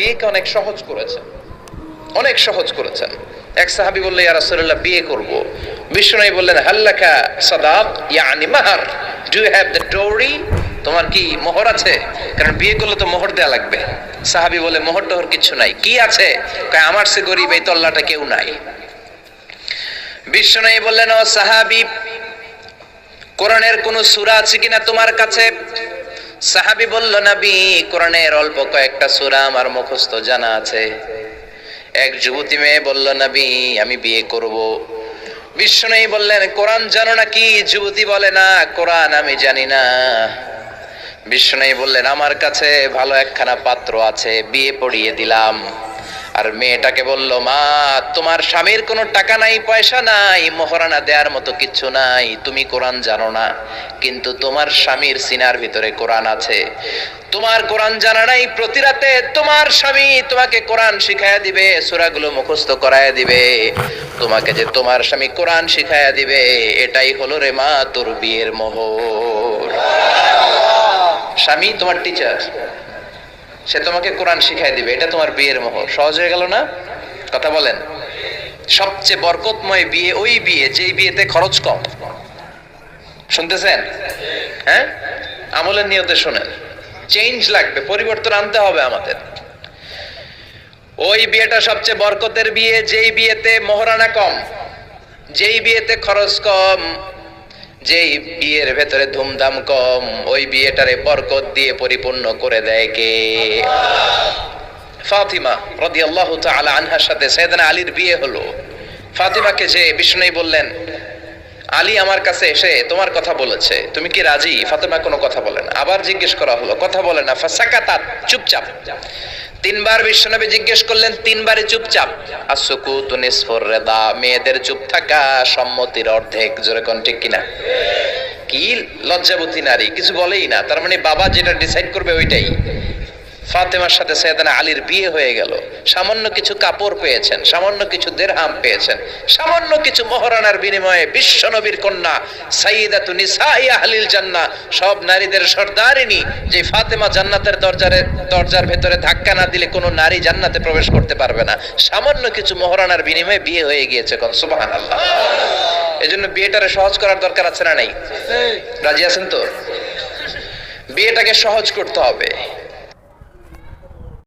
বিয়েকে অনেক সহজ করেছেন, অনেক সহজ করেছেন। এক সাহাবী বলল, ইয়া রাসূলুল্লাহ, বিয়ে করব। বিশ্বনবী বললেন, হাল্লাকা সাদাক, ইয়ানি মাহর, ডু ইউ হ্যাভ দ্য ডোরি? তোমার কি মোহর আছে? কারণ বিয়ে করলে তো মোহর দেয়া লাগবে। সাহাবী বলে, মোহর টোহর কিছু নাই। কি আছে? কয়, আমার সে গরিব এই তল্লাটা কেউ নাই। বিশ্বনবী বললেন, ও সাহাবী, কোরআনের কোন সূরা আছে কিনা তোমার কাছে? সাহাবী বলল, নবী, কোরআনের অল্প কয়েকটা সূরা আমার মুখস্থ জানা আছে। এক যুবতী মেয়ে বলল, নবী, আমি বিয়ে করব। বিশ্বনবী বললেন, কোরআন জানো নাকি? যুবতী বলে, না, কোরআন আমি জানি না। বিশ্বনবী বললেন, আমার কাছে ভালো একখানা পাত্র আছে, বিয়ে পড়িয়ে দিলাম। আর মেয়েটাকে বলল, মা, তোমার স্বামীর কোনো টাকা নাই, পয়সা নাই, মোহরানা দেওয়ার মতো কিচ্ছু নাই, তুমি কোরআন জানো না, কিন্তু তোমার স্বামীর সিনার ভিতরে কোরআন আছে। তোমার কোরআন জানা নাই, প্রতি রাতে তোমার স্বামী তোমাকে কোরআন শিখায়া দিবে, সূরাগুলো মুখস্থ করায়া দিবে। তোমাকে যে তোমার স্বামী কোরআন শিখায়া দিবে, এটাই হলো রে মা তোর বিয়ের মোহর। স্বামী তোমার টিচার, সে তোমাকে কোরআন শিখাই দিবে, এটা তোমার বিয়ের মোহর। সহজ হয়ে গেল না? কথা বলেন। সবচেয়ে বরকতময় বিয়ে ওই বিয়ে যেই বিয়েতে খরচ কম। শুনতেছেন? হ্যাঁ, আমলের নিয়তে শুনেন। চেঞ্জ লাগবে, পরিবর্তন আনতে হবে আমাদের। ওই বিয়েটা সবচেয়ে বরকতের বিয়ে যেই বিয়েতে মোহরানা কম, যেই বিয়েতে খরচ কম, যেই বিয়ের ভেতরে ধুমধাম কম। ওই বিয়েটারে বরকত দিয়ে পরিপূর্ণ করে দেয় কে? ফাতিমা রাদিয়াল্লাহু তাআলা আনহার সাথে সাইয়েদনা আলীর বিয়ে হলো। ফাতিমাকে যে বিষ্ণুই বললেন, আলী আমার কাছে এসে তোমার কথা বলেছে, তুমি কি রাজি? ফাতিমা কোনো কথা বলে না। আবার জিজ্ঞেস করা হলো, কথা বলে না। ফাসাকাতাত, চুপচাপ। তিনবার বিশ্বনবী জিজ্ঞেস করলেন, তিনবারই চুপচাপ। আসুকুতু নিসফুর রিদা, মেয়েদের চুপ থাকা সম্মতির অর্ধেক। জোরে কোন ঠিক কিনা? কি লজ্জাবতী নারী, কিছু বলেই না। তার মানে বাবা যেটা ডিসাইড করবে ওইটাই। ফাতেমার সাথে সাইয়েদনা আলীর বিয়ে হয়ে গেল। সামান্য কিছু কাপড় পেয়েছেন, সামান্য কিছু দিরহাম পেয়েছেন, সামান্য কিছু মোহরানার বিনিময়ে বিশ্বনবীর কন্যা সাইয়্যিদাতু নিসাই আহলিল জান্নাহ, সব নারীদের সর্দারিনী, যে ফাতেমা জান্নাতের দরজার ভেতরে ধাক্কা না দিলে কোনো নারী জান্নাতে প্রবেশ করতে পারবে না। সামান্য কিছু মোহরানার বিনিময়ে বিয়ে হয়ে গিয়েছে। কোন সুবহানাল্লাহ। এজন্য বিয়েটারে সহজ করার দরকার আছে না নাই? রাজি আছেন তো? বিয়েটাকে সহজ করতে হবে।